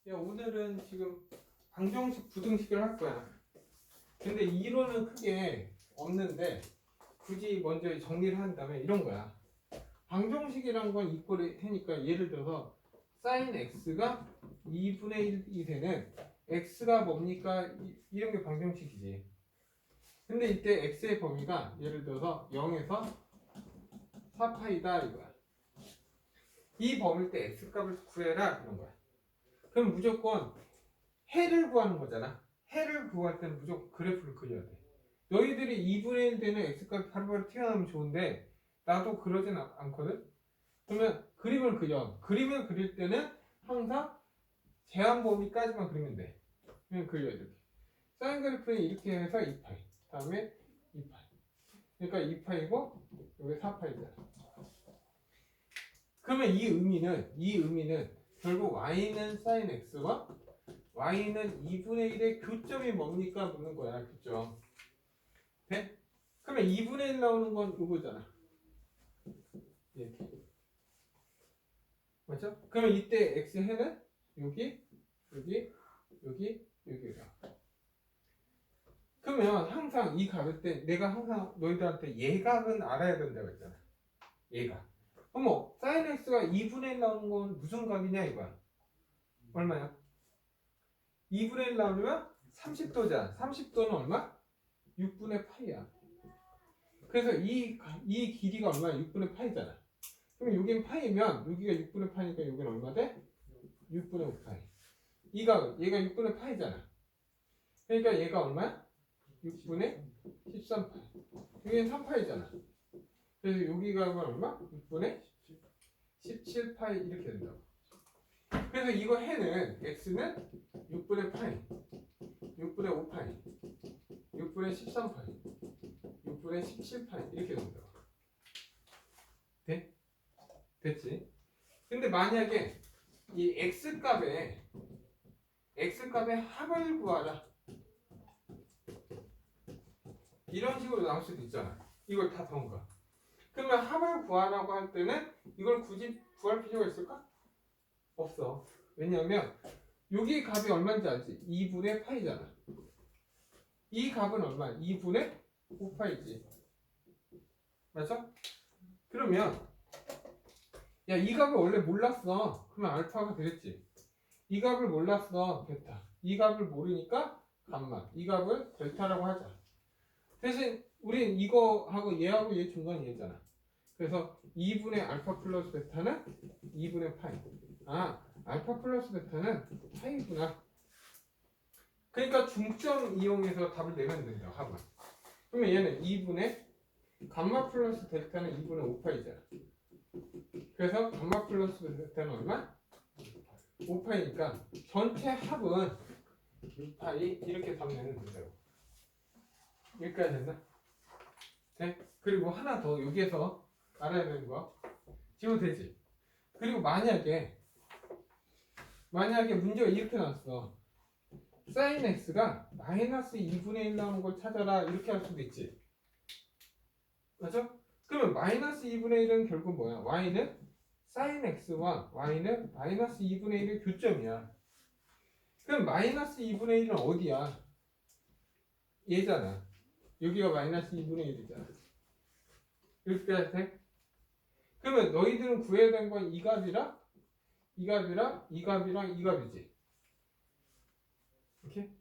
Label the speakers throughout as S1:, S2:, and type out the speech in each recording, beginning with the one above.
S1: 야, 오늘은 지금 방정식, 부등식을 할 거야. 근데 이론은 크게 없는데 굳이 먼저 정리를 한 다음에 이런 거야. 방정식이란 건 이꼴이 되니까 예를 들어서 sin x가 2분의 1이 되는 x가 뭡니까? 이런 게 방정식이지. 근데 이때 x의 범위가 예를 들어서 0에서 4파이다 이거야. 이 범위일 때 x값을 구해라 그런 거야. 그럼 무조건 해를 구하는 거잖아. 해를 구할 때는 무조건 그래프를 그려야 돼. 너희들이 2분의 1 되는 x값이 바로바로 튀어나오면 좋은데 나도 그러진 않거든. 그러면 그림을 그려. 그림을 그릴 때는 항상 제한 범위까지만 그리면 돼. 그냥 그려 이렇게. 사인 그래프는 이렇게 해서 2파이. 다음에 2파이. 그러니까 2파이고 여기 4파이잖아. 그러면 이 의미는 결국 y는 sin x와 y는 2분의 1의 교점이 뭡니까? 묻는 거야. 교점. 돼? 그러면 2분의 1 나오는 건 이거잖아. 이렇게. 맞죠? 그러면 이때 x해는 여기, 여기가. 그러면 항상 이 값일 때 내가 항상 너희들한테 예각은 알아야 된다고 했잖아. 예각. 그럼 sin x가 2분의 1 나오는 건 무슨 값이냐 이거야. 얼마야? 2분의 1 나오려면 30도잖아. 30도는 얼마? 6분의 파이야. 그래서 이 길이가 얼마야? 6분의 파이잖아. 그럼 여긴 파이면 여기가 6분의 파이니까 여기는 얼마 돼? 6분의 5파이. 얘가 6분의 파이잖아. 그러니까 얘가 얼마야? 6분의 13파이. 여기는 3파이잖아. 그래서 여기가 얼마? 6분의 17파이 이렇게 된다고. 그래서 이거 해는 x는 6분의 파이, 6분의 5파이, 6분의 13파이, 6분의 17파이 이렇게 된다고. 돼? 됐지? 근데 만약에 이 x값의 합을 구하라 이런 식으로 나올 수도 있잖아. 이걸 다 더운가. 그러면 합을 구하라고 할 때는 이걸 굳이 구할 필요가 있을까? 없어. 왜냐하면 여기 값이 얼마인지 알지? 2분의 파이잖아. 이 값은 얼마? 2분의 5파이지. 맞죠? 그러면 야, 이 값을 원래 몰랐어. 그러면 알파가 되겠지. 이 값을 몰랐어. 베타. 이 값을 모르니까 감마. 이 값을 델타라고 하자. 대신 우린 이거하고 얘하고 얘 중간이 얘잖아. 그래서 2분의 알파 플러스 베타는 2분의 파이. 아, 알파 플러스 베타는 파이구나. 그러니까 중점 이용해서 답을 내면 된다. 합은. 그러면 얘는 2분의 감마 플러스 델타는 2분의 5파이잖아. 그래서 감마 플러스 델타는 얼마? 5파이니까 전체 합은 6파이 이렇게 답 내면 된다고. 여기까지 됐나? 네? 그리고 하나 더 여기에서 알아야 되는 거 지워도 되지. 그리고 만약에 문제가 이렇게 나왔어. sin x가 마이너스 2분의 1 나오는 걸 찾아라 이렇게 할 수도 있지. 맞죠? 그러면 마이너스 2분의 1은 결국 뭐야? y는 sin x와 y는 마이너스 2분의 1의 교점이야. 그럼 마이너스 2분의 1은 어디야? 얘잖아. 여기가 마이너스 2분의 1이잖아. 이렇게 해야 돼? 그러면 너희들은 구해야 되는 건 이 값이랑 이 값이랑 이 값이랑 이 값이지. 이렇게?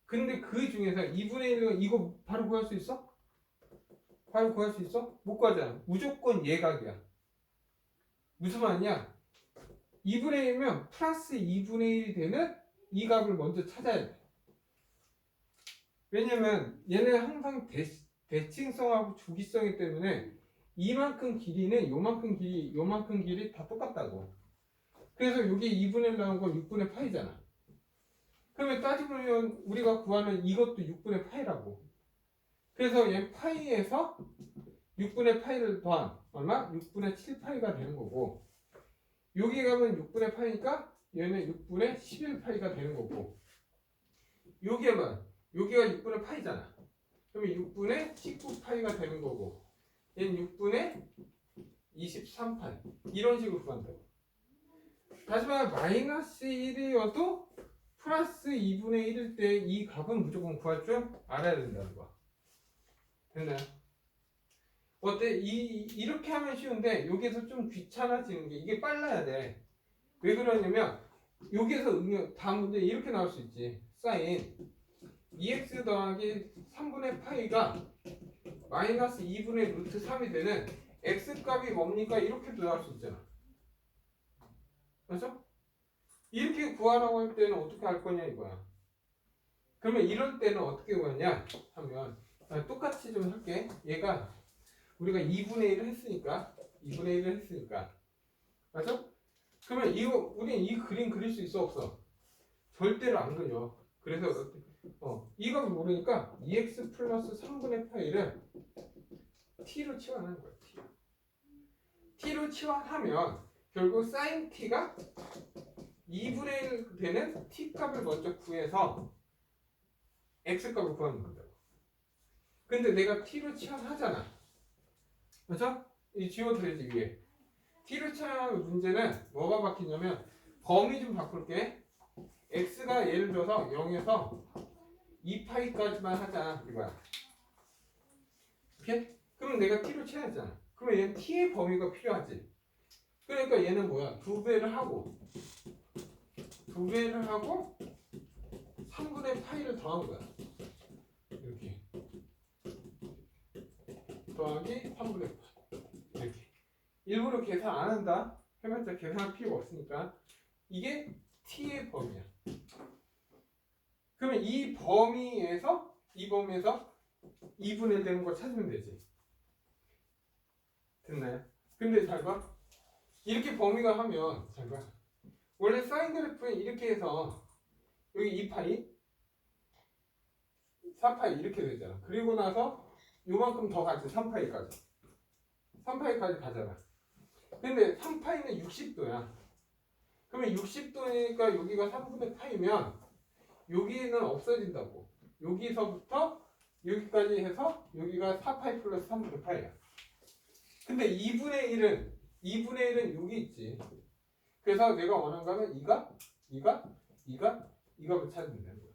S1: 근데 그 중에서 2분의 1은 이거 바로 구할 수 있어? 바로 구할 수 있어? 못 구하잖아. 무조건 예각이야. 무슨 말이냐? 2분의 1이면 플러스 2분의 1이 되는 이 값을 먼저 찾아야 돼. 왜냐면 얘는 항상 대칭성하고 주기성이기 때문에 이만큼 길이는 요만큼 길이 다 똑같다고. 그래서 여기 2분의 1 나온 건 6분의 파이잖아. 그러면 따지면 우리가 구하는 이것도 6분의 파이라고. 그래서 얘 파이에서 6분의 파이를 더한 얼마? 6분의 7파이가 되는 거고, 여기 가면 6분의 파이니까 얘는 6분의 11파이가 되는 거고, 여기가 6분의 파이잖아. 그러면 6분의 19파이가 되는 거고, 얘는 6분의 23파이. 이런 식으로 구한다고. 다시 말해 마이너스 1이어도 플러스 2분의 1일 때 이 값은 무조건 구할 줄 알아야 된다는 거. 됐나요? 어때? 이렇게 하면 쉬운데 여기서 좀 귀찮아지는 게 이게 빨라야 돼. 왜 그러냐면 여기서 응용 다음 문제 이렇게 나올 수 있지. 사인 2x 더하기 3분의 파이가 마이너스 2분의 루트 3이 되는 x 값이 뭡니까? 이렇게도 나올 수 있잖아. 맞죠? 이렇게 구하라고 할 때는 어떻게 할 거냐 이거야. 그러면 이럴 때는 어떻게 구하냐 하면 똑같이 좀 할게. 얘가 우리가 2분의 1을 했으니까 2분의 1을 했으니까 맞죠? 그러면 이거 우린 이 그림 그릴 수 있어 없어? 절대로 안 그려. 그래서 이 값을 모르니까 2x 플러스 3분의 파이를 t로 치환하는 거야. t로 치환하면 결국 sin t가 2분의 1 되는 t 값을 먼저 구해서 x 값을 구하는 건다고. 근데 내가 t로 치환하잖아. 그렇죠? 이 지워도 되지 위에. t로 치환하는 문제는 뭐가 바뀌냐면 범위 좀 바꿀게. x가 예를 들어서 0에서 2파이까지만 하자 이거야. 오케이? 그럼 내가 t로 치환했잖아. 그러면 얘는 t의 범위가 필요하지. 그러니까 얘는 뭐야? 2배를 하고 3분의 파이를 더한 거야. 이렇게 더하기 3분의 파이 이렇게. 일부러 계산 안 한다. 해봤자 계산할 필요가 없으니까. 이게 t의 범위야. 그러면 이 범위에서 2분의 1 되는 걸 찾으면 되지. 됐나요? 근데 잘 봐. 이렇게 범위가 하면 잘 봐. 원래 사인 그래프에 이렇게 해서 여기 2파이 4파이 이렇게 되잖아. 그리고 나서 요만큼 더 가지. 3파이까지 가잖아. 근데 3파이는 60도야. 그러면 60도니까 여기가 3분의 파이면 여기는 없어진다고. 여기서부터 여기까지 해서 여기가 4파이 플러스 3분의 파이야. 근데 2분의 1은 여기 있지. 그래서 내가 원하는 거는 이거를 찾으면 되는 거야.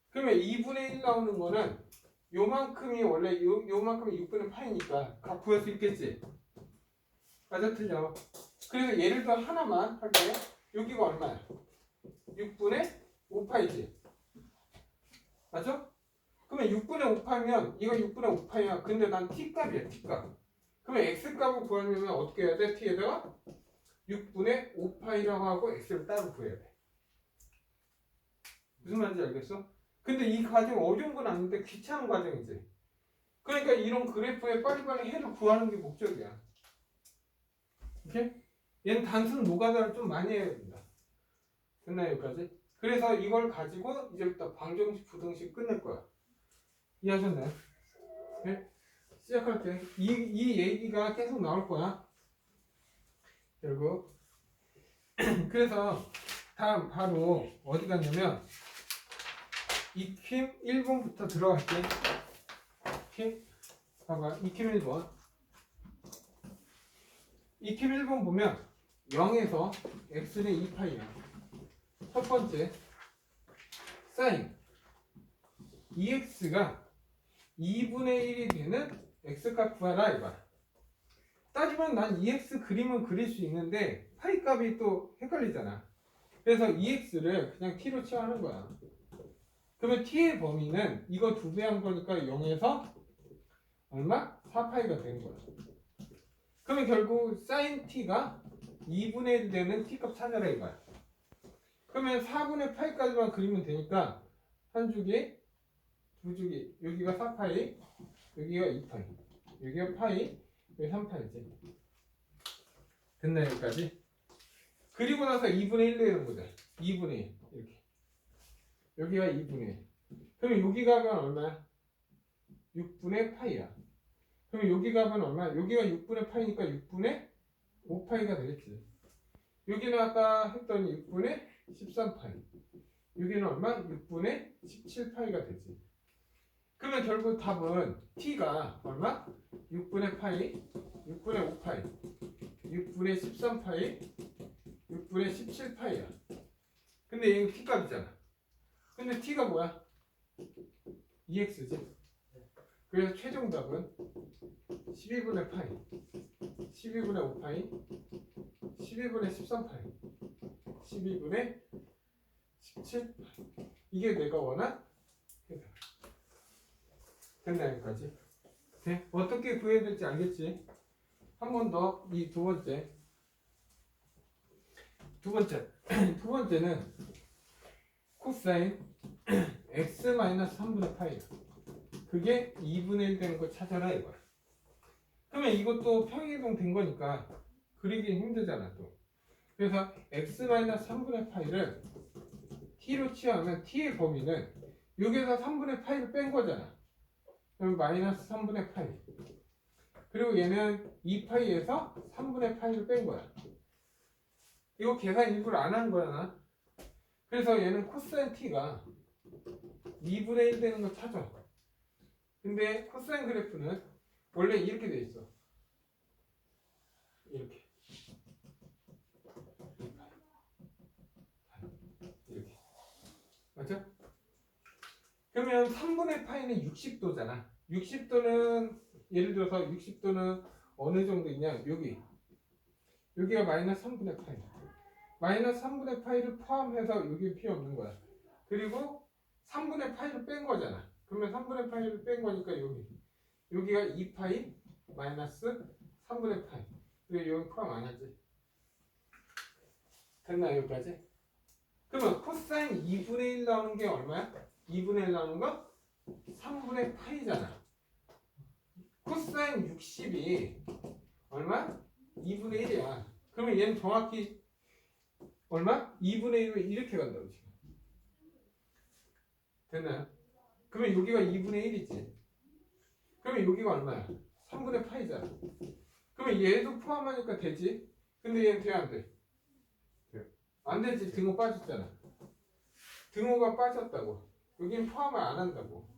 S1: 그러면 2분의 1 나오는 거는 요만큼이 원래 요만큼이 6분의 파이니까 각 구할 수 있겠지. 맞아 틀려. 그래서 예를 들어 하나만 할게요. 여기가 얼마야? 6분의 5파이지. 맞죠? 그러면 6분의 5파이면 이거 6분의 5파이야. 근데 난 t값이야 t값. 그러면 x값을 구하려면 어떻게 해야 돼? t에다가 6분의 5파이라고 하고 x를 따로 구해야 돼. 무슨 말인지 알겠어? 근데 이 과정 어려운 건 아닌데 귀찮은 과정이지. 그러니까 이런 그래프에 빨리빨리 해를 구하는 게 목적이야. 오케이? 얘는 단순 노가다를 좀 많이 해야 된다. 됐나요 여기까지? 그래서 이걸 가지고 이제부터 방정식, 부등식 끝낼 거야. 이해하셨나요? 네? 시작할게. 이 얘기가 계속 나올 거야. 결국 그래서 다음 바로 어디 갔냐면 익힘 1번부터 들어갈게. 오케이? 봐봐. 익힘 1번. 익힘 1번 보면 0에서 x는 2파이야. 첫 번째 사인 2x가 2분의 1이 되는 x값 구하라 이거야. 따지면 난 2x 그림은 그릴 수 있는데 파이 값이 또 헷갈리잖아. 그래서 2x를 그냥 t로 치환하는 거야. 그러면 t의 범위는 이거 2배 한 거니까 0에서 얼마? 4파이가 되는 거야. 그러면 결국 sin t가 2분의 1 되는 t값 찾아라 이거야. 그러면 4분의 파이까지만 그리면 되니까 한 주기, 두 주기, 여기가 4파이, 여기가 2파이, 여기가 파이, 여기 3파이지. 됐나 여기까지? 그리고 나서 2분의 1 되는 거죠. 2분의 1 이렇게. 여기가 2분의 1. 그러면 여기가 하면 얼마야? 6분의 파이야. 그럼 여기가 하면 얼마야? 여기가 6분의 파이니까 6분의 5파이가 되겠지. 여기는 아까 했던 6분의 13파이. 여기는 얼마? 6분의 17파이가 되지. 그러면 결국 답은 t가 얼마? 6분의 파이, 6분의 5파이, 6분의 13파이, 6분의 17파이야. 근데 얘는 t값이잖아. 근데 t가 뭐야? 2x지. 그래서 최종 답은 12분의 파이, 12분의 5파이, 12분의 13파이, 12분의 17파이. 이게 내가 원한 해답. 됐나 여기까지? 네? 어떻게 구해야 될지 알겠지? 한 번 더 이 두 번째. 두 번째는 코사인 x 3분의 파이야. 그게 2분의 1 되는 거 찾아라 이거야. 그러면 이것도 평행이동 된 거니까 그리기 힘들잖아 또. 그래서 x 3분의 파이를 t로 취하면 t의 범위는 여기에서 3분의 파이를 뺀 거잖아. 그럼 마이너스 3분의 파이. 그리고 얘는 2파이에서 3분의 파이를 뺀 거야. 이거 계산 일부러 안 한 거야 나. 그래서 얘는 코사인 t가 2분의 1 되는 거 찾아. 근데 코사인 그래프는 원래 이렇게 돼 있어. 이렇게. 이렇게. 맞죠? 그러면 3분의 파이는 60도잖아. 60도는 예를 들어서 60도는 어느 정도 있냐? 여기가 마이너스 3분의 파이. 마이너스 3분의 파이를 포함해서 여기 필요 없는 거야. 그리고 3분의 파이를 뺀 거잖아. 그러면 3분의 파이를 뺀 거니까 여기가 2파이 마이너스 3분의 파이. 그리고 여기 포함 안 하지. 됐나 여기까지? 그러면 코사인 2분의 1 나오는 게 얼마야? 2분의 1 나오는 거? 3분의 파이잖아. 코사인 60이 얼마? 2분의 1이야. 그러면 얘는 정확히 얼마? 2분의 1을 이렇게 간다고 지금. 됐나요? 그러면 여기가 2분의 1이지. 그러면 여기가 얼마야? 3분의 파이잖아. 그러면 얘도 포함하니까 되지? 근데 얘는 돼, 안 돼? 안 되지. 등호 빠졌잖아. 등호가 빠졌다고. 여기는 포함을 안 한다고.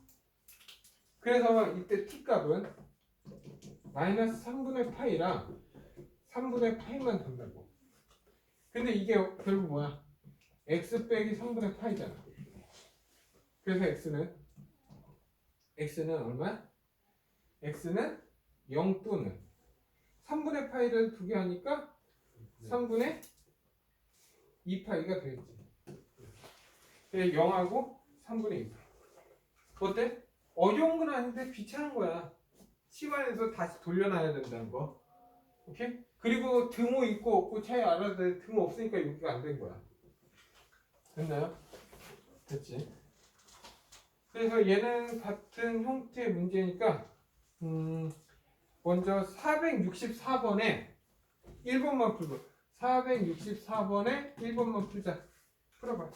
S1: 그래서 이때 t값은 마이너스 3분의 파이랑 3분의 파이만 된다고. 근데 이게 결국 뭐야? x 빼기 3분의 파이잖아. 그래서 x는 얼마? x는 0 또는 3분의 파이를 두 개 하니까 3분의 2파이가 되겠지. 0하고 3분의 2파이. 어때? 어려운 건 아닌데 귀찮은 거야. 시간에서 다시 돌려놔야 된다는 거. 오케이? 그리고 등호 있고 없고 차이 알아야 돼. 등호 없으니까 여기가 안 된 거야. 됐나요? 됐지? 그래서 얘는 같은 형태의 문제니까 먼저 464번에 1번만 풀고 464번에 1번만 풀자. 풀어봐.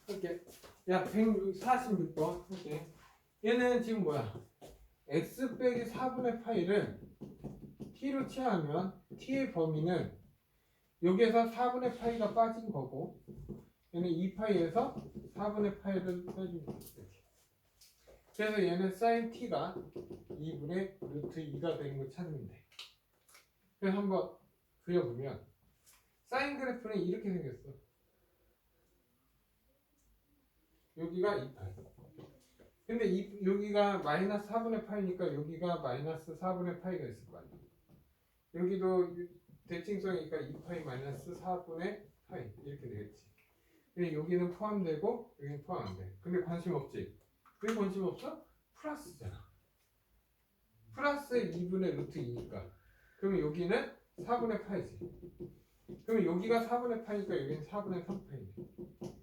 S1: 이렇게 야 146번 이렇게. 얘는 지금 뭐야? x 빼기 4분의 파이를 t로 취하면 t의 범위는 여기에서 4분의 파이가 빠진 거고 얘는 2파이에서 4분의 파이를 빼준 거야. 그래서 얘는 sin t가 2분의 루트 2가 되는 걸 찾으면 돼. 그래서 한번 그려보면 사인 그래프는 이렇게 생겼어. 여기가 2파이. 근데 여기가 마이너스 4분의 파이니까 여기가 마이너스 4분의 파이가 있을 거 아니야. 여기도 대칭성이니까 2파이 마이너스 4분의 파이 이렇게 되겠지. 근데 여기는 포함되고 여기는 포함 안 돼. 근데 관심 없지. 왜 관심 없어? 플러스잖아. 플러스 2분의 루트 2니까. 그러면 여기는 4분의 파이지. 그러면 여기가 4분의 파이니까 여기는 4분의 3파이네.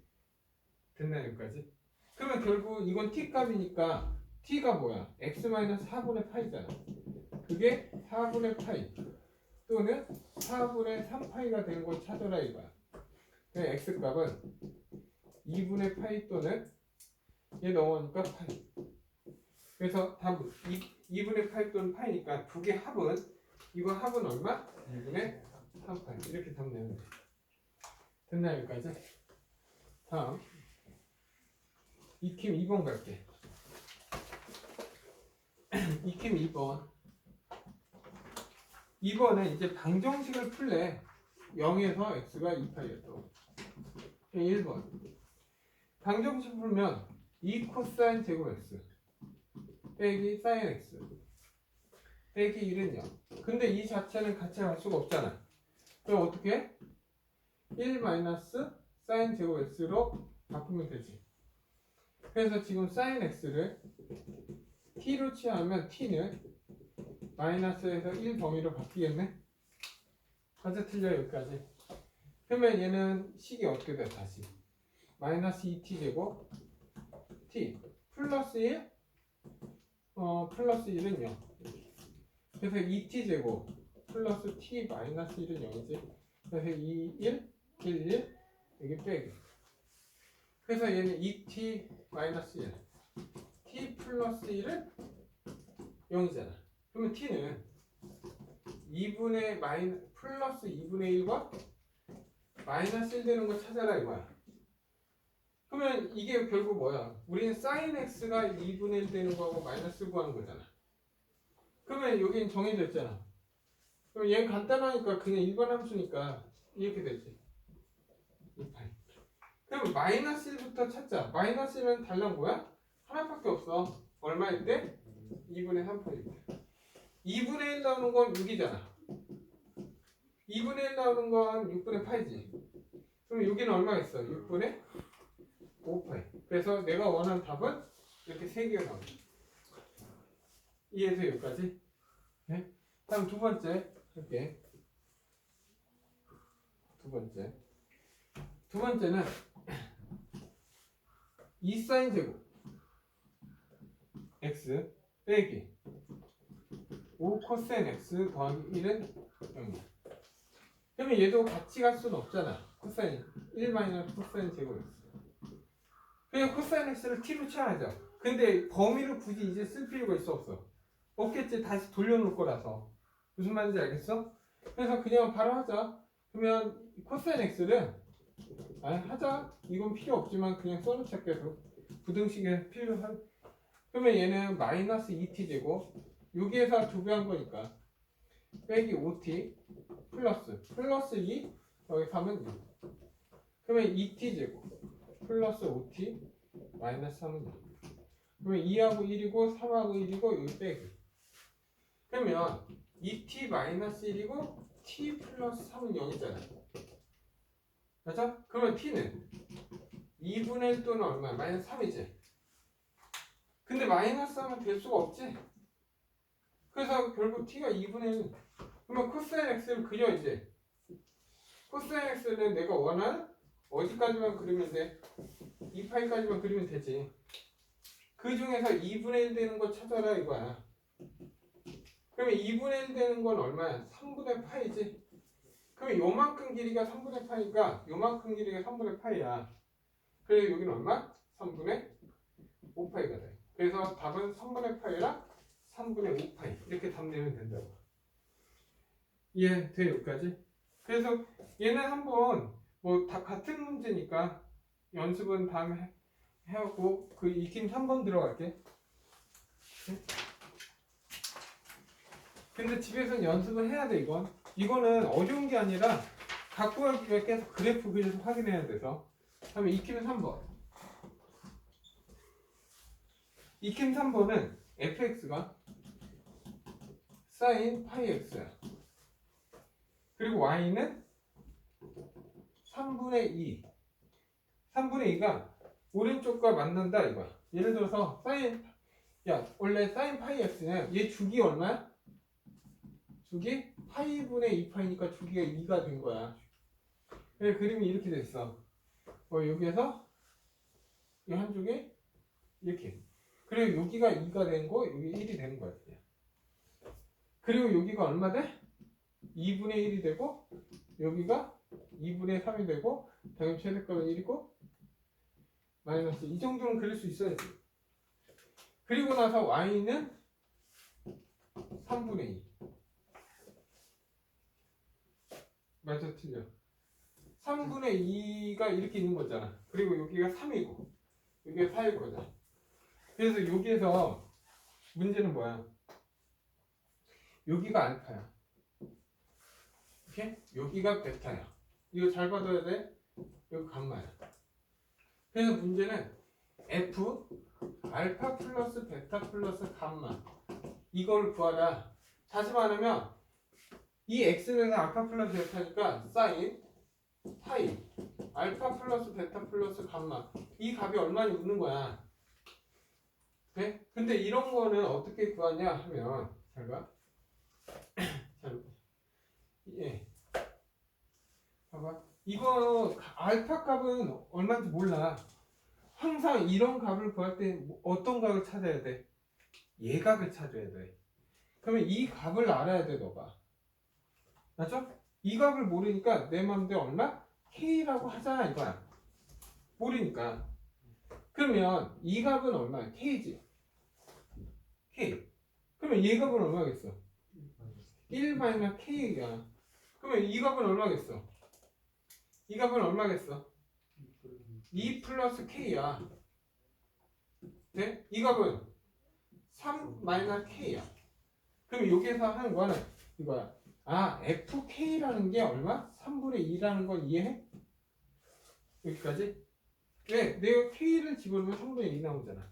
S1: 됐나 여기까지? 그러면 결국 이건 t값이니까 t가 뭐야? x-4분의 파이잖아. 그게 4분의 파이 또는 4분의 3파이가 되는 걸 찾아라 이거야. 그래서 x값은 2분의 파이 또는 얘 넘어가니까 파이. 그래서 답은 2분의 파이 또는 파이니까 두 개 합은 이거 합은 얼마? 2분의 3파이. 이렇게 답 내면 돼. 됐나 여기까지? 다음 익힘 2번 갈게. 익힘 2번. 이번에 이제 방정식을 풀래. 0에서 x가 2파이였어. 1번. 방정식 풀면 2 코사인 제곱 x 빼기 사인 x 빼기 1은 0. 근데 이 자체는 같이 갈 수가 없잖아. 그럼 어떻게 해? 1 마이너스 사인 제곱 x로 바꾸면 되지. 그래서 지금 사인 x를 t로 취하면 t는 마이너스에서 1 범위로 바뀌겠네? 맞아 틀려 여기까지. 그러면 얘는 식이 어떻게 돼 다시? 마이너스 2t 제곱 t 플러스 1 플러스 1은 0. 그래서 2t 제곱 플러스 t 마이너스 1은 0이지. 그래서 2, 1, 1, 1 여기 빼기. 그래서 얘는 2t 마이너스 1 t 플러스 1은 0이잖아. 그러면 t는 2분의 플러스 2분의 1과 마이너스 1 되는 거 찾아라 이거야. 그러면 이게 결국 뭐야? 우리는 sin x가 2분의 1 되는 거하고 마이너스 구하는 거잖아. 그러면 여기는 정해져 있잖아. 그럼 얘는 간단하니까 그냥 일반 함수니까 이렇게 되지. 2파이. 그럼 마이너스 1부터 찾자. 마이너스 1은 달랑 뭐야? 하나밖에 없어. 얼마일 때? 2분의 3파일 때. 2분의 1 나오는 건 6이잖아. 2분의 1 나오는 건 6분의 파이지. 그럼 여기는 얼마 있어? 6분의 5파이. 그래서 내가 원하는 답은 이렇게 3개가 나온다. 이해해서 여기까지? 네? 다음 두 번째 할게. 두 번째는 2 사인 제곱 x 빼기 5 코사인 x 더하기 1은 0이야. 그러면 얘도 같이 갈 수는 없잖아. 코사인 1 마이너스 코사인 제곱 x. 그냥 코사인 x를 t로 취하자. 근데 범위를 굳이 이제 쓸 필요가 있어 없어? 없겠지. 다시 돌려놓을 거라서. 무슨 말인지 알겠어? 그래서 그냥 바로 하자. 그러면 코사인 x를 하자. 이건 필요 없지만 그냥 써놓자. 계속 부등식에 필요한. 그러면 얘는 마이너스 2t 제곱 여기에서 2배 한 거니까 빼기 5t 플러스 2 여기 3은 6. 그러면 2t 제곱 플러스 5t 마이너스 3은 6. 그러면 2하고 1이고 3하고 1이고 여기 빼기. 그러면 2t 마이너스 1이고 t 플러스 3은 0이잖아. 맞아? 그러면 t는 2분의 1 또는 얼마야? 마이너스 3이지. 근데 마이너스 하면 될 수가 없지. 그래서 결국 t가 2분의 1. 그러면 코사인 x를 그려 이제. 코사인 x는 내가 원하는 어디까지만 그리면 돼? 2파이까지만 그리면 되지. 그 중에서 2분의 1 되는 거 찾아라 이거야. 그러면 2분의 1 되는 건 얼마야? 3분의 파이지. 그러면 요만큼 길이가 3분의 파이니까 요만큼 길이가 3분의 파이야. 그래서 여기는 얼마? 3분의 5파이가 돼. 그래서 답은 3분의 파이랑 3분의 5파이 이렇게 답 내면 된다고. 이해돼 여기까지? 그래서 얘는 한번 뭐 다 같은 문제니까 연습은 다음에 해하고 그 익힘 3번 들어갈게. 근데 집에서는 연습을 해야 돼 이건. 이거는 어려운 게 아니라 갖고 가기 위해 계속 그래프 그려서 확인해야 돼서. 다음에 익힘 3번. 익힘 3번은 fx가 sin 파이 x야. 그리고 y는 3분의 2. 3분의 2가 오른쪽과 만난다 이거야. 예를 들어서 원래 sin 파이 x는 얘 주기 얼마야? 주기 파이분의 2파이니까 주기가 2가 된 거야. 그림이 이렇게 됐어. 여기에서 이 한쪽에 이렇게. 그리고 여기가 2가 된 거, 여기 1이 되는 거야. 그리고 여기가 얼마 돼? 2분의 1이 되고 여기가 2분의 3이 되고 당연히 최대값은 1이고 마이너스 이 정도는 그릴 수 있어야지. 그리고 나서 y는 3분의 2. 맞아 틀려. 3분의 2가 이렇게 있는 거잖아. 그리고 여기가 3이고 여기가 4일 거잖아. 그래서 여기에서 문제는 뭐야? 여기가 알파야. 이렇게 여기가 베타야. 이거 잘 받아야 돼. 여기 감마야. 그래서 문제는 F 알파 플러스 베타 플러스 감마 이걸 구하라. 다시 말하면 이 x는 알파 플러스 베타니까 사인 파이 알파 플러스 베타 플러스 감마 이 값이 얼마니 묻는 거야. 네? 근데 이런 거는 어떻게 구하냐 하면 잘 봐. 예. 봐봐. 이거 알파 값은 얼마인지 몰라. 항상 이런 값을 구할 때 어떤 값을 찾아야 돼? 얘 값을 찾아야 돼. 그러면 이 값을 알아야 돼, 너가. 맞죠? 이 값을 모르니까 내 맘대로 얼마? K라고 하잖아, 이거야. 모르니까. 그러면 이 값은 얼마야? K지. K. 그러면 얘 값은 얼마겠어? 1-K야. 그러면 이 값은 얼마겠어? 이 값은 얼마겠어? 2 플러스 K야. 네? 이 값은 3 K야. 그럼 여기에서 하는 거는 이거야. 아, FK라는 게 얼마? 3분의 2라는 걸 이해해? 여기까지? 왜? 내가 K를 집어넣으면 3분의 2 나오잖아.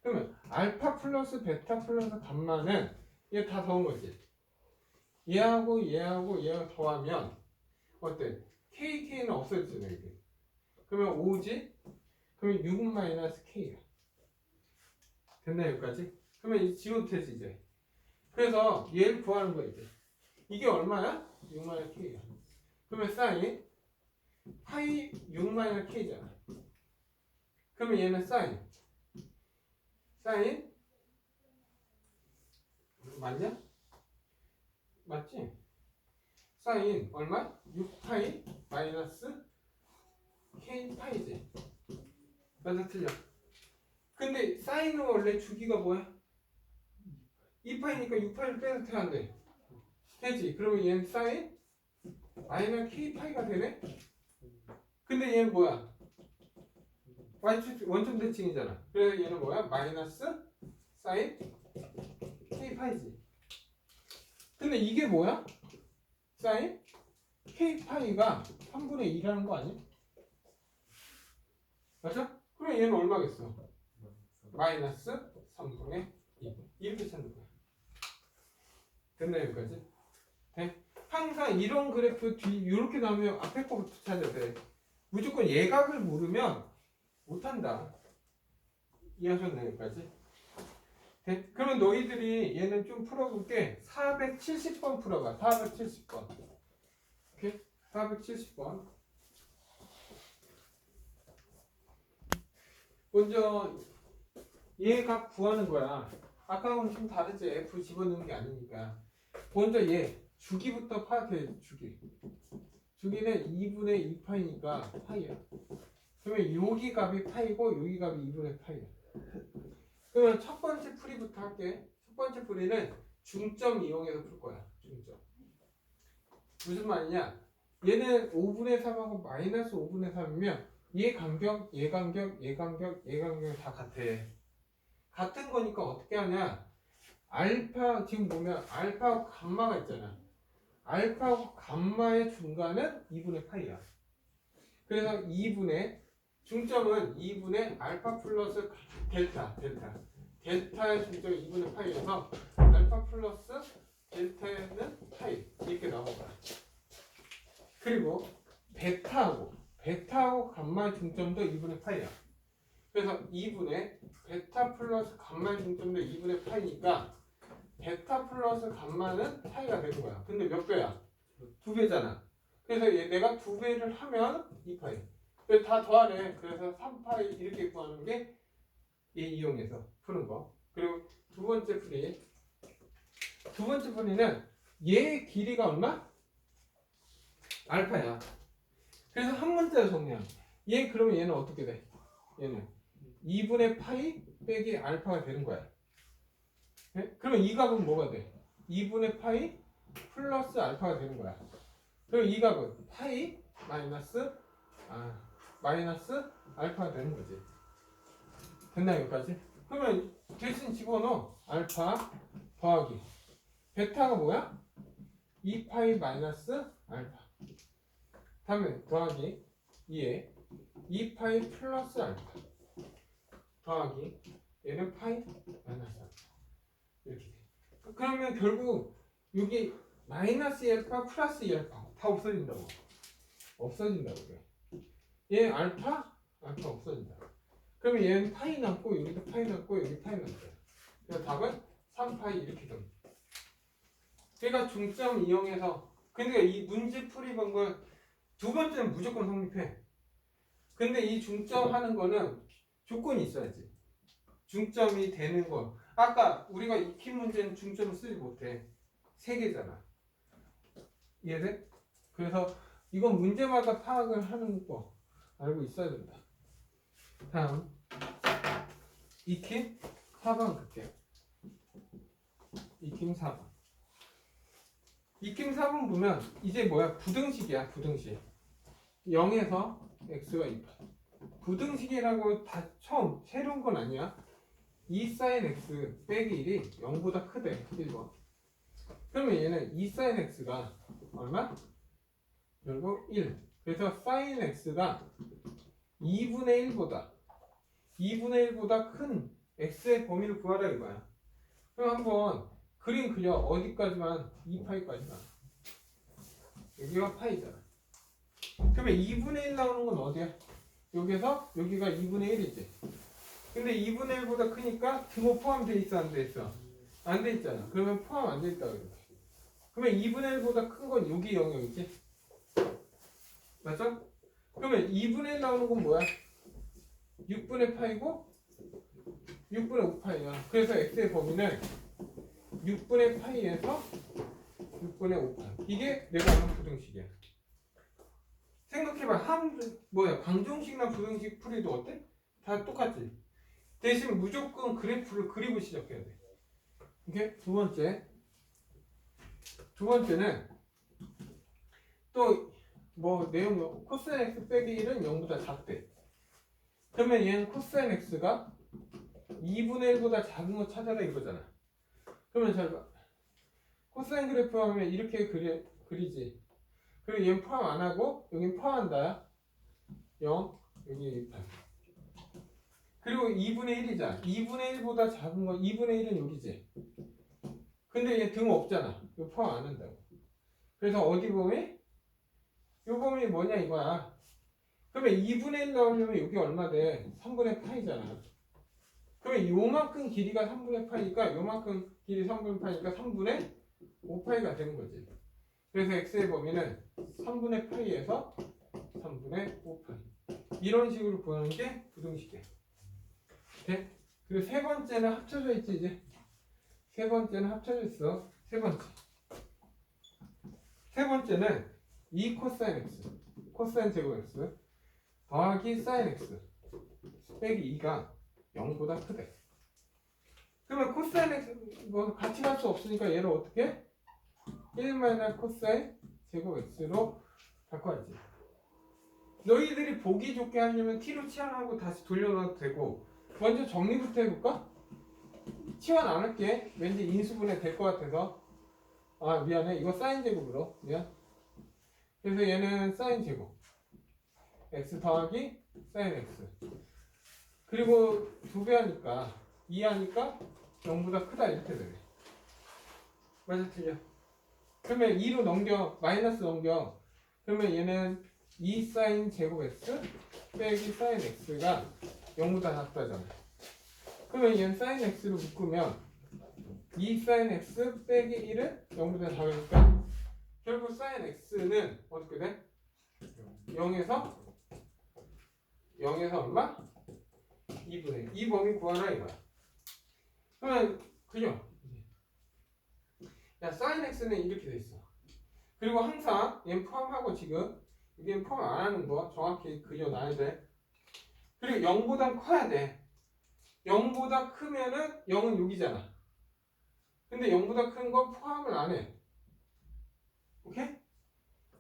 S1: 그러면 알파 플러스 베타 플러스 감마는 얘 다 더한 거지. 얘하고 얘하고 얘하고 더하면 어때? KK는 없어지잖아, 여기. 그러면 5지? 그러면 6 K야. 됐나 여기까지? 그러면 이제 지워도 되지 이제. 그래서 얘를 구하는 거야 이제. 이게 얼마야? 6 K야. 그러면 사인 파이 6 K잖아. 그러면 얘는 사인 맞냐? 맞지? 사인 얼마? 6파이 마이너스 K파이지. 맞아 틀려. 근데 사인은 원래 주기가 뭐야? 2파이니까 6파이를 빼서 태야 돼. 되지? 그러면 얘는 사인 마이너스 K파이가 되네? 근데 얘는 뭐야? 원점 대칭이잖아. 그래서 얘는 뭐야? 마이너스 사인 K파이지. 근데 이게 뭐야? 사인 K파이가 3분의 2라는 거 아니야? 맞죠? 그럼 얘는 얼마겠어? 마이너스 3분의 2. 이렇게 찾는 거야. 됐나요, 여기까지? 네? 항상 이런 그래프 뒤, 이렇게 나오면 앞에 거부터 찾아야 돼. 무조건 예각을 모르면 못한다. 이해하셨나요, 여기까지? 네? 그러면 너희들이 얘는 좀 풀어볼게. 470번 풀어봐. 470번. 오케이? 470번. 먼저 얘 값 구하는 거야. 아까하고는 좀 다르지. F 집어넣는 게 아니니까. 먼저 얘 주기부터 파악해. 주기는 2분의 2파이니까 파이야. 그러면 여기 값이 파이고 여기 값이 2분의 파이야. 그러면 첫 번째 풀이부터 할게. 첫 번째 풀이는 중점 이용해서 풀 거야. 중점. 무슨 말이냐? 얘는 5분의 3하고 마이너스 5분의 3이면 얘 간격, 얘 간격, 얘 간격, 얘 간격 다 같아. 같은 거니까 어떻게 하냐? 알파 지금 보면 알파하고 감마가 있잖아. 알파하고 감마의 중간은 2분의 파이야. 그래서 2분의 중점은 2분의 알파 플러스 델타의 중점이 2분의 파이여서 알파 플러스 델타는 파이 이렇게 나온 거야. 그리고 베타하고 감마의 중점도 2분의 파이야. 그래서 2분의 베타 플러스 감마의 중점도 2분의 파이니까 베타 플러스 감마는 파이가 되는 거야. 근데 몇 배야? 2배잖아. 그래서 내가 2배를 하면 2파이. 그래서 다 더하래. 그래서 3파이 이렇게 구하는 게 얘 이용해서 푸는 거. 그리고 두 번째 풀이는 얘 길이가 얼마? 알파야. 그래서 한 문자로 정리하면 얘 그러면 얘는 어떻게 돼? 얘는 2분의 파이 빼기 알파가 되는 거야. 네? 그러면 이 값은 뭐가 돼? 2분의 파이 플러스 알파가 되는 거야. 그럼 이 값은 파이 마이너스 알파가 되는 거지. 됐나 여기까지? 그러면 대신 집어넣어. 알파 더하기 베타가 뭐야? 2파이 마이너스 알파. 다음에 더하기 2에 2파이 플러스 알파. 더하기 얘는 파이 마이너스 알파. 이렇게 돼. 그러면 결국 여기 마이너스 2알파 플러스 2알파 다 없어진다고. 없어진다고 그래. 얘 알파 없어진다. 그러면 얘는 파이 남고 여기도 파이 남고 여기 파이 남고. 그래서 답은 3파이 이렇게 됩니다. 그러니까 중점 이용해서 근데 이 문제 풀이 방법 두 번째는 무조건 성립해. 근데 이 중점 하는 거는 조건이 있어야지. 중점이 되는 거. 아까 우리가 익힌 문제는 중점을 쓰지 못해. 3개잖아. 이해돼? 그래서 이건 문제마다 파악을 하는 거 알고 있어야 된다. 다음 익힘 4번 갈게요. 익힘 4번. 익힘 4번 보면 이제 뭐야? 부등식이야. 부등식. 0에서 x가 2파. 부등식이라고 다 처음 새로운 건 아니야. 2 sin x 빼기 1이 0보다 크대. 1번. 그러면 얘는 2 sin x가 얼마? 결국 1. 그래서 sin x가 2분의 1보다 큰 x의 범위를 구하라 이거야. 그럼 한번 그림 그려. 어디까지만? 2파이까지만. 여기가 파이잖아. 그러면 2분의 1 나오는 건 어디야? 여기서 여기가 2분의 1이지. 근데 2분의 1보다 크니까 등호 포함돼 있어 안 돼 있어? 안 돼 있잖아. 그러면 포함 안 돼 있다고 이렇게. 그러면 2분의 1보다 큰 건 여기 영역이지. 맞죠? 그러면 2분의 1 나오는 건 뭐야? 6분의 파이고 6분의 5파이야. 그래서 x의 범위는 6분의 파이에서 6분의 5파이. 이게 내가 아는 부등식이야. 생각해봐. 방정식이나 부등식 풀이도 어때? 다 똑같지. 대신 무조건 그래프를 그리고 시작해야 돼. 오케이? 두 번째는 또 내용 코사인 x 빼기 1은 0보다 작대. 그러면 얘는 코사인 x가 2분의 1보다 작은 거 찾아라 이거잖아. 그러면 잘 봐. 코사인 그래프 하면 이렇게 그리지. 그리고 얘는 포함 안 하고 여긴 포함한다. 0 여기 8. 그리고 2분의 1이잖아. 2분의 1보다 작은 건 2분의 1은 여기지. 근데 얘 등 없잖아. 이거 포함 안 한다고. 그래서 어디 범위? 이 범위 뭐냐 이거야. 그러면 2분의 1 나오려면 여기 얼마 돼? 3분의 파이잖아. 그러면 요만큼 길이가 3분의 파이니까 요만큼 길이 3분의 파이니까 3분의 5파이가 되는 거지. 그래서 x의 범위는 3분의 파이에서 3분의 5파이. 이런 식으로 보는 게 부등식이야. 네? 그리고 세 번째는 합쳐져 있지 이제. 세 번째는 합쳐져 있어. 세 번째는 2 코사인 x 코사인 제곱 x 더하기 사인 x 빼기 2가 0보다 크대. 그러면 코사인 x 뭐 같이 갈 수 없으니까 얘를 어떻게? 1 마이너스 코사인 제곱 x로 바꿔야지. 너희들이 보기 좋게 하려면 t로 치환하고 다시 돌려놔도 되고. 먼저 정리부터 해볼까? 치환 안 할게. 왠지 인수분해 될 것 같아서. 아 미안해. 이거 사인 제곱으로. 미안. 그래서 얘는 사인 제곱 x 더하기 사인 x. 그리고 2배 하니까 2 하니까 0보다 크다 이렇게 되네. 맞아 틀려. 그러면 2로 넘겨. 마이너스 넘겨. 그러면 얘는 2 사인 제곱 x 빼기 사인 x가 0보다 작다잖아. 그러면 얘는 사인 x로 묶으면 2 사인 x 빼기 1은 0보다 작으니까 결국 사인 x는 어떻게 돼? 0에서 얼마? 2분의 2 범위 구하라 이거야. 그러면 그죠? 야 사인 x는 이렇게 돼 있어. 그리고 항상 얘는 포함하고 지금 이게 포함 안 하는 거 정확히 그려놔야 돼. 그리고 0보다 커야 돼. 0보다 크면은 0은 여기잖아. 근데 0보다 큰 거 포함을 안 해. 오케이?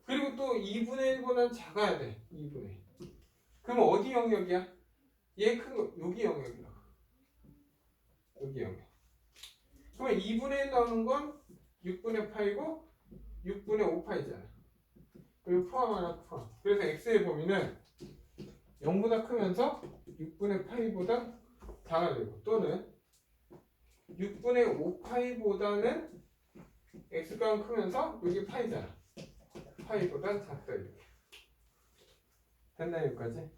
S1: 그리고 또 2분의 1보다는 작아야 돼. 2분의 1. 그럼 어디 영역이야? 얘 큰 거 여기 영역이라고. 여기 영역. 그러면 2분의 1 나오는 건 6분의 8이고 6분의 5파이잖아. 그리고 포함하나 포함. 그래서 x의 범위는 0보다 크면서 6분의 파이보다 작아야 되고, 또는 6분의 5파이보다는 x값은 크면서 여기 파이잖아. 파이보다 작다 이렇게. 됐나 여기까지?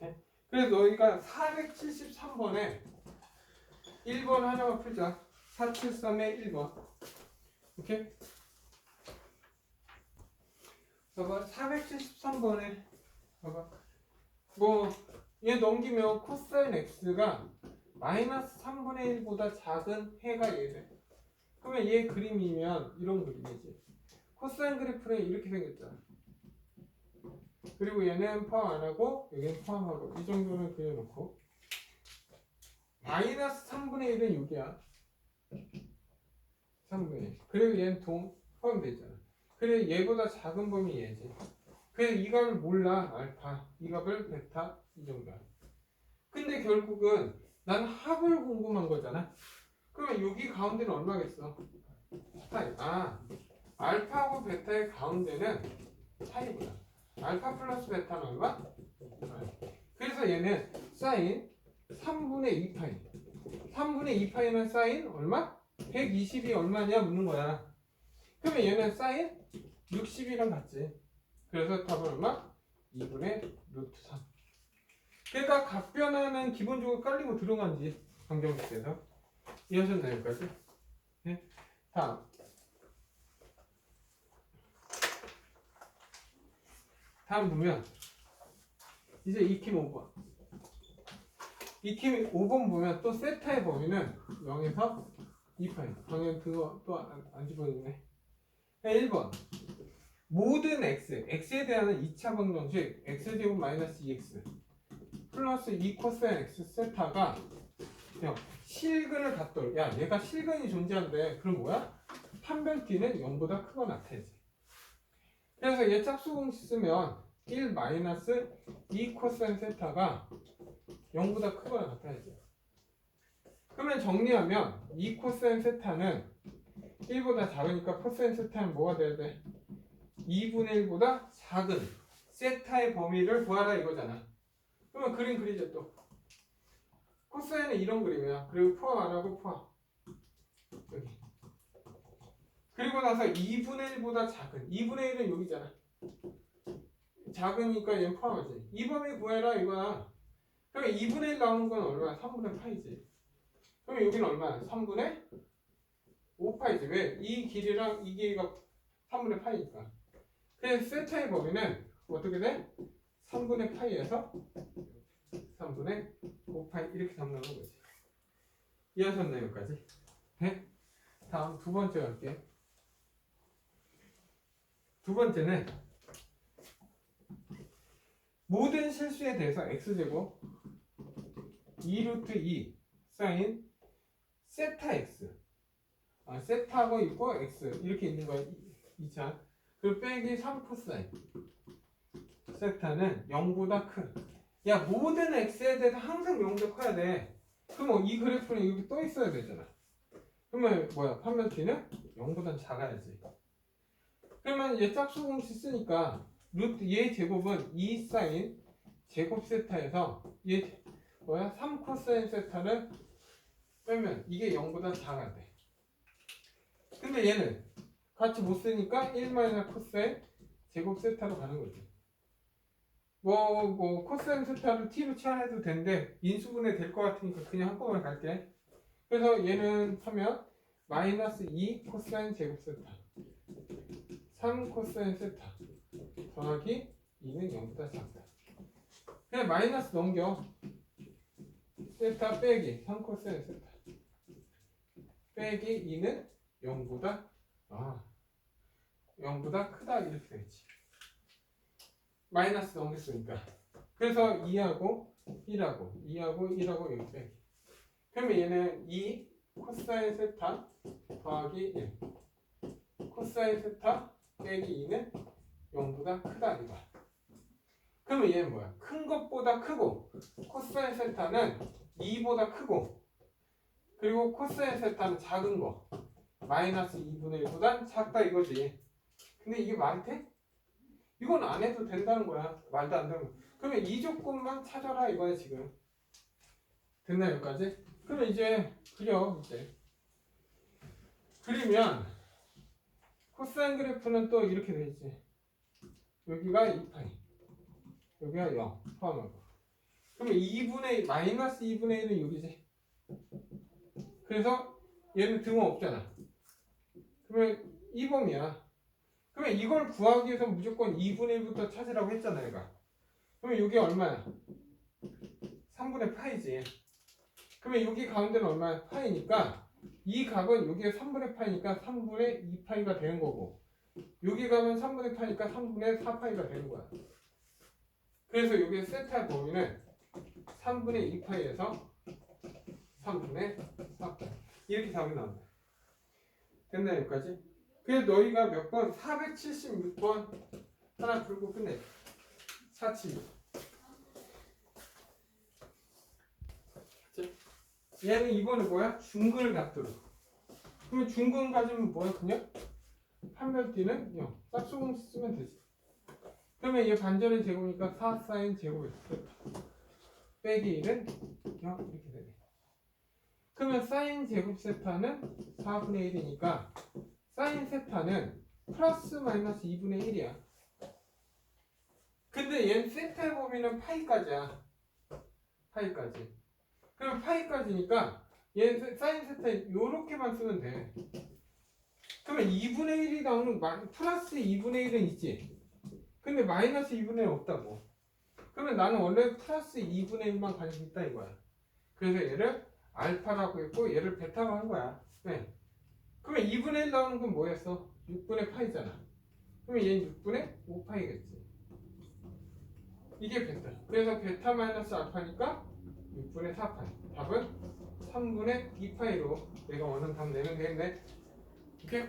S1: 네. 그래서 너희가 473번에 1번 하나만 풀자. 473의 1번. 오케이? 봐봐. 473번에 봐봐. 뭐 얘 넘기면 코사인 x가 마이너스 3분의 1보다 작은 해가 얘네. 그러면 얘 그림이면 이런 그림이지. 코사인 그래프는 이렇게 생겼잖아. 그리고 얘는 포함 안 하고 여기는 포함하고 이 정도는 그려놓고 마이너스 3분의 1은 여기야. 3분의 1. 그리고 얘는 포함되어 있잖아. 그리고 얘보다 작은 범위 얘지. 그래서 이 값을 몰라. 알파. 이 값을 베타. 이 정도야. 근데 결국은 난 합을 궁금한 거잖아. 그러면 여기 가운데는 얼마겠어? 파이. 알파하고 베타의 가운데는 파이구나. 알파 플러스 베타는 얼마? 그래서 얘는 사인 3분의 2파이. 3분의 2파이는 사인 얼마? 120이 얼마냐 묻는 거야. 그러면 얘는 사인 60이랑 같지. 그래서 답은 얼마? 2분의 루트 3. 그러니까 각변화는 기본적으로 깔리고 들어간지 방정식에서. 이해하셨나요 여기까지? 네? 다음 보면 이제 익힘 5번. 익힘 5번 보면 또 세타의 범위는 0에서 2파이. 당연히 그거 또 안 집어넣네. 1번. 모든 x에 대한 2차 방정식 x제곱 마이너스 2x 플러스 2 코사인 x 세타가 그냥 실근을 갖돌. 야 얘가 실근이 존재한대. 그럼 뭐야? 판별t는 0보다 크거나 같아야지. 그래서 얘 짝수 공식 쓰면 1 마이너스 2 코사인 세타가 0보다 크거나 같아야지. 그러면 정리하면 2 코사인 세타는 1보다 작으니까 코사인 세타는 뭐가 돼야 돼? 2분의 1보다 작은 세타의 범위를 구하라 이거잖아. 그러면 그림 그리죠 또. 코사인은 이런 그림이야. 그리고 포함 안 하고 포함. 여기. 그리고 나서 2분의 1보다 작은. 2분의 1은 여기잖아. 작으니까 얘는 포함하지. 이 범위 구해라 이거야. 그러면 2분의 1 나오는 건 얼마야? 3분의 파이지. 그러면 여기는 얼마야? 3분의 5파이지. 왜? 이 길이랑 이 길이가 3분의 파이니까. 그래서 세타의 범위는 어떻게 돼? 3분의 파이에서 3분의 5파이 이렇게 잡는 거지. 이해하셨나요 여기까지? 네? 다음 두 번째 갈게요. 두 번째는 모든 실수에 대해서 x제곱 2루트 2 사인 세타 x 세타하고 있고 x 이렇게 있는 거야 2차. 그리고 빼기 3 코사인 세타는 0보다 큰. 야 모든 x에 대해서 항상 0보다 커야 돼. 그럼 이 그래프는 여기 떠 있어야 되잖아. 그러면 뭐야? 판별t는 0보다 작아야지. 그러면 얘 짝수 공식 쓰니까 루트 얘 제곱은 2 사인 제곱 세타에서 얘 뭐야? 3 코사인 세타를 빼면 이게 0보다 작아야 돼. 근데 얘는 같이 못 쓰니까 1 마이너스 코사인 제곱 세타로 가는 거지. 뭐 코사인 세타를 t로 치환해도 되는데 인수분해 될 것 같으니까 그냥 한꺼번에 갈게. 그래서 얘는 하면 마이너스 2 코사인 제곱 세타 3 코사인 세타 더하기 2는 0보다 작다. 그냥 마이너스 넘겨. 세타 빼기 3 코사인 세타 빼기 2는 0보다 0보다 크다 이렇게 되지. 마이너스 넘겼으니까. 그래서 2하고 1하고 2하고 1하고 여기 빼기. 그러면 얘는 2 코사인 세타 더하기 1 코사인 세타 빼기 2는 0보다 크다 이거야. 그러면 얘는 뭐야? 큰 것보다 크고 코사인 세타는 2보다 크고 그리고 코사인 세타는 작은 거 마이너스 2분의 1보단 작다 이거지. 근데 이게 말이 돼? 이건 안 해도 된다는 거야. 말도 안 되는 거야. 그러면 이 조건만 찾아라 이거야 지금. 됐나 여기까지? 그러면 이제 그려 이제. 그리면 코사인 그래프는 또 이렇게 되지. 여기가 2파이, 여기가 0 포함하고. 그러면 2분의 마이너스 2분의 1은 여기지. 그래서 얘는 등호 없잖아. 그러면 2범이야. 그러면 이걸 구하기 위해서 무조건 2분의 1부터 찾으라고 했잖아 얘가. 그러면 이게 얼마야? 3분의 파이지. 그러면 여기 가운데는 얼마야? 파이니까 이 값은 여기에 3분의 파이니까 3분의 2파이가 되는 거고, 여기 가면 3분의 파이니까 3분의 4파이가 되는 거야. 그래서 여기에 세타 범위는 3분의 2파이에서 3분의 4파이 이렇게 답이 나온다. 됐나 여기까지? 그래서 너희가 몇 번? 476번 하나 풀고 끝내. 476. 얘는 이번에 뭐야? 중근을 갖도록. 그러면 중근 가지면 뭐야 그냥? 판별띠는 0. 짝수공 쓰면 되지. 그러면 얘 반전의 제곱이니까 4 사인 제곱이 빼기 1은 0 이렇게 되네. 그러면 사인 제곱 세타는 4분의 1이니까 사인 세타는 플러스 마이너스 2분의 1이야. 근데 얘는 세타의 범위는 파이까지야. 파이까지. 그럼 파이까지니까 얘 사인 세타 요렇게만 쓰면 돼. 그러면 2분의 1이 나오는 플러스 2분의 1은 있지. 근데 마이너스 2분의 1 없다고. 그러면 나는 원래 플러스 2분의 1만 관심 있다 이거야. 그래서 얘를 알파라고 했고 얘를 베타로 한 거야. 네. 그러면 2분의 1 나오는 건 뭐였어? 6분의 파이잖아. 그러면 얘는 6분의 5파이겠지. 이게 베타. 그래서 베타 마이너스 알파니까 6분의 4파이. 답은 3분의 2파이로 내가 원하는 답 내면 되겠네. 오케이?